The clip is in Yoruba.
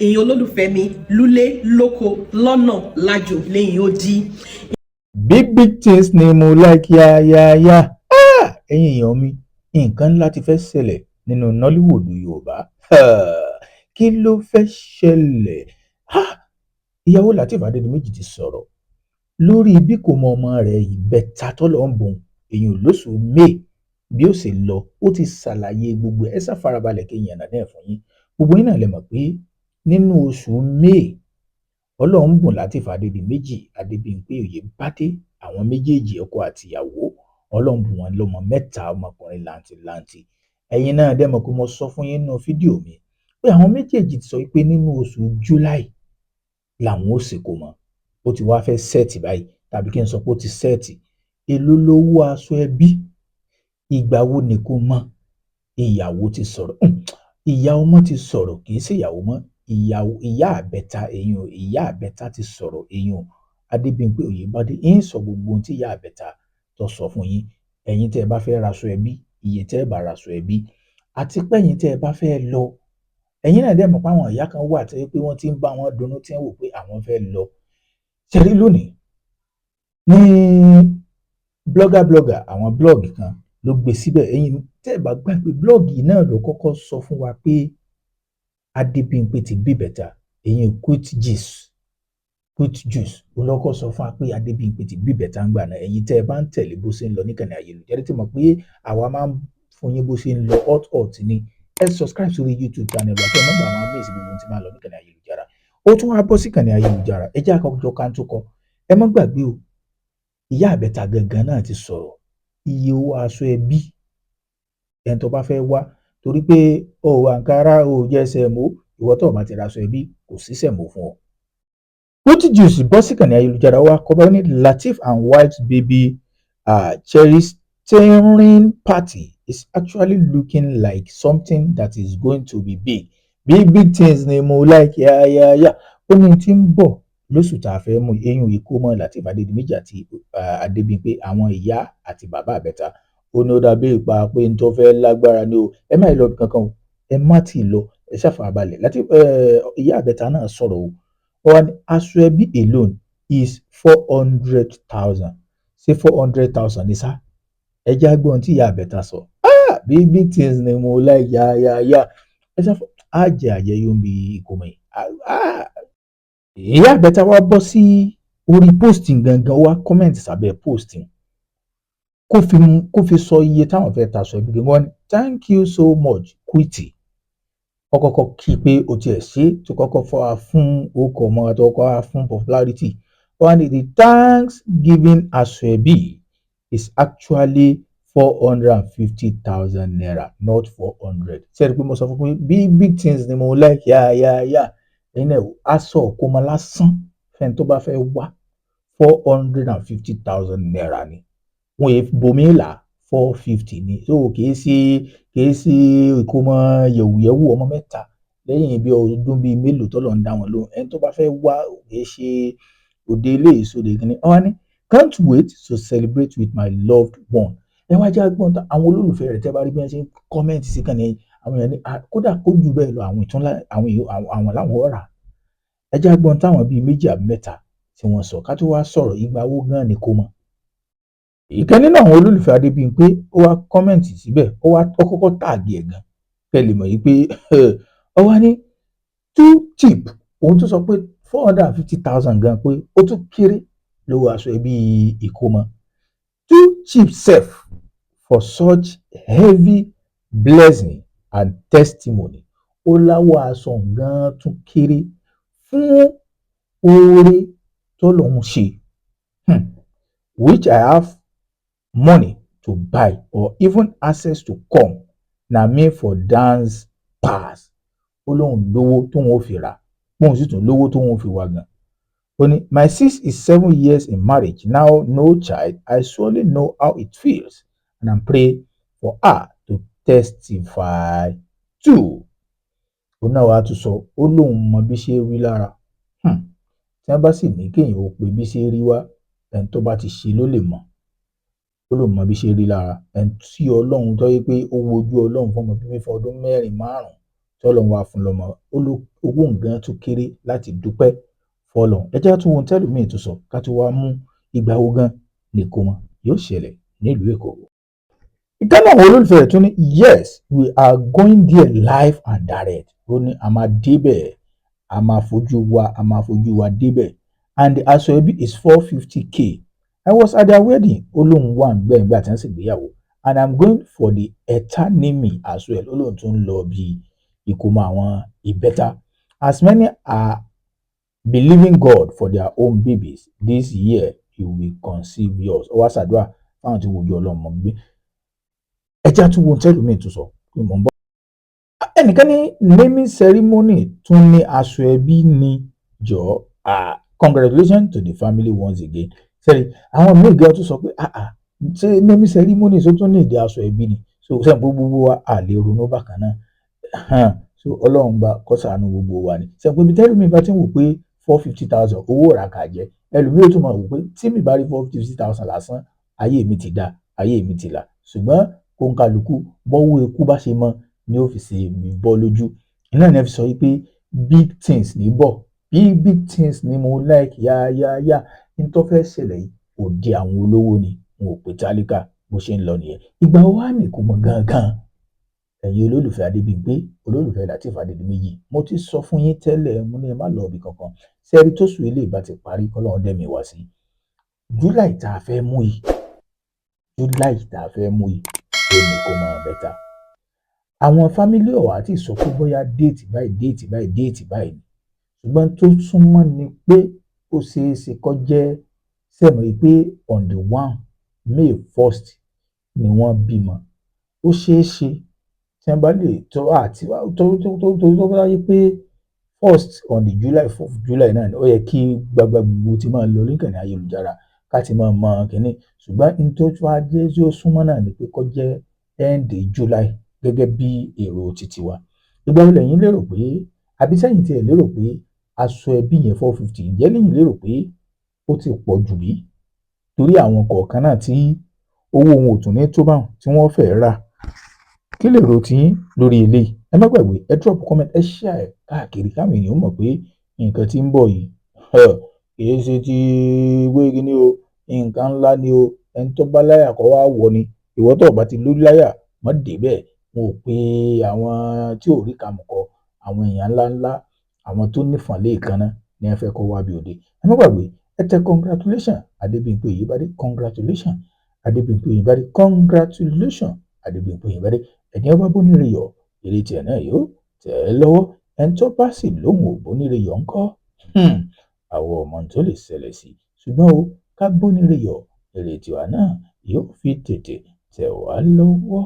èèyàn olólùfẹ́ mi lúlé lóko lọ́nà lájò lẹ́yìn odi. big things ni mo like yáyáyá. ẹ̀yin èèyàn mi, nǹkan ńlá ti fẹ́ ṣẹlẹ̀ nínú Nollywood Yorùbá. Kí ló fẹ́ ṣẹlẹ̀? Ìyàwó Lateef Adédìméjì ti sọ̀rọ̀ lórí bí kò mọ ọmọ rẹ̀ ìbẹta tọ́lọ́ ń bùn èèyàn lóṣù May bí ó ṣe lọ. Ó ti ṣàlàyé gbogbo ẹ̀ ṣá farabalẹ̀ kí yànnà náà fún yín. Gbogbo yín náà lè mọ̀ pé nínú oṣù May Ọlọ́run bùn Lateef Adédìméjì Adébímpé Oyèbádé, àwọn méjèèjì ọkọ àtìyàwó, Ọlọ́run bùn wọn lọ́mọ mẹ́ta ọmọkùnrin làǹtìlanti. Ẹ̀yin náà dẹ̀ mọ̀ pé mo sọ fún yín nínú fídíò mi pé àwọn méjèèjì ti sọ pé nínú oṣù July làwọn ó ṣèkómọ. Ó ti wá fẹ́ sẹ́ẹ̀tì báyìí, tàbí kí n sọ pé ó ti sẹ́ẹ̀tì. Èló lówó aṣọ ẹbí? Ìgbà wo ni kó mọ? Ìyàwó ti sọ̀rọ̀, ìyá ọmọ ti sọ̀rọ̀, kì í ṣe ìyàwó mọ́, ìyá àbẹ̀ta, èèyàn ìyá àbẹ̀ta ti sọ̀rọ̀, èèyàn Adébímpé Oyèbádé. ń sọ gbogbo ohun tí ìyá àbẹ̀ta tó sọ fún yín. Ẹ̀yin tẹ́ ẹ bá fẹ́ raṣọ ẹbí, iye tẹ́ ẹ bá raṣọ ẹbí, àti pé ẹ̀yin tẹ́ ẹ bá fẹ́ lọ, ẹ̀yin náà dẹ̀ mọ̀ pé àwọn ìyá kan wà tẹ́ pé wọ́n ti ń bá wọn dunnú tí wọ́n wò pé àwọn fẹ́ lọ. Ṣẹ̀rí lónìí ní blogger àwọn blog kan ló gbé síbẹ̀. Ẹ̀yin tẹ́ ẹ bá gbà pé blog náà ló kọ́kọ́ sọ fún wa pé Adébímpé ti bí bẹ̀ta. Ẹ̀yin Quit Juice ó lọ́kọ́ sọ fún wa pé Adébímpé ti bí bẹ̀ta ń gbà náà. Ẹ̀yin tẹ́ ẹ bá ń tẹ̀lé bó ṣe ń lọ níkànnì ayélujára tí mọ̀ pé àwa máa ń fún yín bó ṣe ń lọ hot ni. Ẹ subscribe sórí YouTube channel wa kí ẹ má bàa máa miss gbogbo ohun tí máa lọ níkànnì ayélujára. Ó tún wá bọ́ sí ìkànnì ayélujára. Ẹ jẹ́ àkọ́kọ́ kan tó kọ. Ẹ má gbàgbé o, ìyá àbẹ̀ta gangan náà ti sọ̀rọ̀ iye owó aṣọ ẹbí ẹni tó bá fẹ́ wá, torí pé àǹkárá jẹ́ sẹ̀mó, ìwọ tó bá ti ra aṣọ ẹbí kò sí sẹ̀mó fún ọ. Quit Juice bọ́ sí ìkànnì ayélujára wa kọ́bá ní Lateef and wife's baby cheristing party is actually looking like something that is going to be big. Big things ni mo like yáyáyá. Ó ní tí ń bọ̀ lóṣù tá a fẹ́ mú eyín ìkómọ Lateef Adédìméjì àti Adébímpé, àwọn ìyá àti bàbá àbẹ̀ta. Ó ní ó dàbí ìpa pé n tó fẹ́ lágbára ni o. Ẹ má lọ bí kankan o, ẹ má tì í lọ, ẹ ṣàfàbalẹ̀. Lateef ìyá àbẹ̀ta náà sọ̀rọ̀ o. Ó ní aṣọ ẹbí alone is 400,000. Ṣé 400,000 ní sá? Ẹ jẹ́ agbọ́n tí ìyá àbẹ̀ta sọ. Big things ni mo like yáyáyá. Ẹ ṣàfà àjẹ yóò bí ìkómọ yìí. Ìyá àbẹ̀ta wá bọ́ sí orí posting gangan, wá comment sábẹ́ posting kó fi sọ iye táwọn fẹ́ ta aṣọ ẹbí. Wọ́n ní thank you so much Quitty. Ó kọ́kọ́ kí pé o tiẹ̀ ṣe tó kọ́kọ́ fọ́ wa fún orúkọ ọmọ àti ọkọ̀ wa fún popularity. Wọ́n ní the Thanksgiving aṣọ ẹbí is actually 450,000 naira, not 400. Ṣé pé mo sọ fún pé big things ni mo like yáyáyá. Ẹ̀yin aṣọ òkómọ lásán fẹ́ni tó bá fẹ́ wá 450,000 naira ni. Wọ́n yẹ bomi là 450 ni. So kìí ṣe ìkómọ yẹ̀wùyẹ̀wù ọmọ mẹ́ta lẹ́yìn bí ọdún bíi mélòó tọ́lọ̀ ń dá wọn lóhùn. Ẹni tó bá fẹ́ wá kìí ṣe òde ilé ìsòdè kìíní. Wọ́n ní can't wait to celebrate with my loved one. Ẹ wá jẹ́ agbọ́n àwọn olólùfẹ́ rẹ̀ tẹ́ bá rí bí wọ́n ṣe ń kọ́mẹ́ǹtì sí kàn ní àwọn èèyàn ní kódà kó jù bẹ́ẹ̀ lọ, àwọn làwọn ọ̀rà. Ẹ jẹ́ agbọ́n táwọn bíi méjì àbí mẹ́ta tí wọ́n sọ ká tó wá sọ̀rọ̀ ìgbà wo gan ni kó mọ̀. Ìkan nínú àwọn olólùfẹ́ Adébímpé ó wá kọ́mẹ́ǹtì síbẹ̀, ó kọ́kọ́ tààgì ẹ̀ gan kẹ́ lè mọ̀ yìí pé ó wá ní too cheap. Òun tó sọ pé 450,000 gan pé ó tún kéré lówó aṣọ ẹbí ìkómọ. Too cheap sef for such heavy blessing and testimony. Ó láwọ̀ aṣọ gan tún kéré fún oore tó lòun ṣe, which I have money to buy or even access to come na me for dance pass. Ó lóun lówó tóun ó fi rà, bóun sì tún lówó tóun ó fi wá gan. Ó ní my sis is 7 years in marriage now, no child. I surely know how it feels and I'm praying for her to testify too. Ó náà wàá tún sọ, ó lóun mọ bí ṣe rí lára. Tí wọ́n bá sì ní kéèyàn ó pe bí ṣe rí wá, ẹni tó bá ti ṣe ló lè mọ̀. Ó lóun mọ bí ṣe rí lára. Ẹni tí Ọlọ́run tó yẹ pé ó wojú Ọlọ́run fún ọmọ bíbí fún ọdún 4-5 tọ́lọ́run wá fún lọ́mọ owó nǹkan tún kéré láti dúpẹ́ fọ́lọ́run. ẹ jẹ́ tún ohun tẹ́lòmíì tún sọ ká tó wá mú ìgbà wo gan ni ìkómọ yóò ṣẹlẹ̀ nílùú Èkó. ìkànnì àwọn olólùfẹ́ rẹ̀ tún ní yes we are going there live and direct. ó ní a máa débẹ̀ a máa fojú wa débẹ̀ and the aṣọ ẹbí is 450k. I was at their wedding. ó lóun wà nígbà tí wọ́n sì gbéyàwó and I'm going for the eternity as well. ó lóun tún lọ bí ìkómọ àwọn ìbẹ́ta. As many are believing God for their own babies this year you will conceive yours. ó wá ṣàdúrà fáwọn tí wojú Ọlọ́run mọ̀ gbé. ẹjẹ́ tún wo tẹ́lómi tún sọ pé mò ń bọ̀. ẹnìkan ní naming ceremony tún ní aṣọ ẹbí ní jọ congratulations to the family once again. sẹ́rí àwọn míì gan tún sọ pé ṣé naming ceremony tó tún ní ìdí aṣọ ẹbí ni so sẹ́yìn gbogbo wa à lè ronú bákan náà so Ọlọ́run bá kó ṣàánú gbogbo wa ni. sẹ́yìn pé ibi tẹ́lómi bá ti ń wò pé 450,000 owó ràkà jẹ́ ẹlòmíì tún máa wò pé tí mi bá rí 450,000 lásán ayé mi ti dá ayé mi ti là ṣùgbọ́n kóńkálukú bọ́wọ́ eku bá ṣe mọ́ ní ọ́fíìsì mi bọ́ lójú. iná ni ẹ fi sọ wípé big things ní bọ̀ big things ni mo like yáyáyá ní tó fẹ́ ṣẹlẹ̀ yìí òde àwọn olówó ni wọn ò pè tálíkà bó ṣe ń lọ nìyẹn. ìgbà wo wá ní kó mọ gangan ẹ̀yin olólùfẹ́ Adébímpé olólùfẹ́ Lateef Adédìméjì mo ti sọ fún yín tẹ́lẹ̀ mo ní ẹ má lọ ibì kankan sẹ́ẹ̀rí tó sùn ilé ìbá ti parí kọ́lọ́run dẹ̀mí wá sí July tá a fẹ́ mú yìí ó ní kó mọ bẹ́tà. àwọn fámílì ọ̀wá àti sọ pé bóyá déètì báyìí ṣùgbọ́n tó súnmọ́ ni pé ó ṣeé ṣe kó jẹ́ sẹ́mi pé on the 1 May 1st ni wọ́n bímọ. ó ṣeé ṣe tí wọ́n bá lè tó bá yẹ pé 1st on the July 4th July náà ó yẹ kí gbogbo ti máa lọ lókè ní ayélujára ká ti máa mọ kínní ṣùgbọ́n ní tó tún ajé tí ó súnmọ́ náà ni pé kó jẹ́ end July gẹ́gẹ́ bí èrò títí wa. ìgbà wo lẹ́yìn lérò pé àbí sẹ́yìn tí ẹ lérò pé aṣọ ẹbí yẹn 450 ǹjẹ́ lẹ́yìn lérò pé ó ti pọ̀ jù bí torí àwọn kọ̀ọ̀kan náà tí owó wọn ò tún ní tó báwọn tí wọ́n fẹ́ rà. kí lè rò tí lórí eléyìí ẹ má gbàgbé ẹ drop comment ẹ share ẹ káàkiri káwọn ènìyàn mọ̀ pé nǹkan tí ń bọ̀ yìí kìí ṣe ti wéègì ni o nǹkan ńlá ni o ẹni tó bá láyà kó wá wọ̀ ni ìwọ tó bá ti lórí láyà mọ́ dé bẹ́ẹ̀ wọn ò pé àwọn tí ò rí kàmùkọ àwọn èèyàn ńláńlá àwọn tó nífọ̀n léèkánná ní ẹ fẹ́ kó wá bí òde. ẹ má gbàgbé ẹ tẹ congratulation Adébímpé Oyèbádé congratulation Adébímpé Oyèbádé congratulation Adébímpé Oyèbádé ẹni ọba bóníire yọ èrè tiẹ̀ náà yóò tẹ̀ ẹ́ lọ́wọ́ ẹni tó bá sì lóhùn ò bóníire yọ ńkọ́ àwọn ọmọ tó lè ṣẹlẹ̀ sí ṣùgbọ́n o ká bóníire yọ èrè tiwa náà yóò fi tètè tẹ̀ wá lọ́wọ́.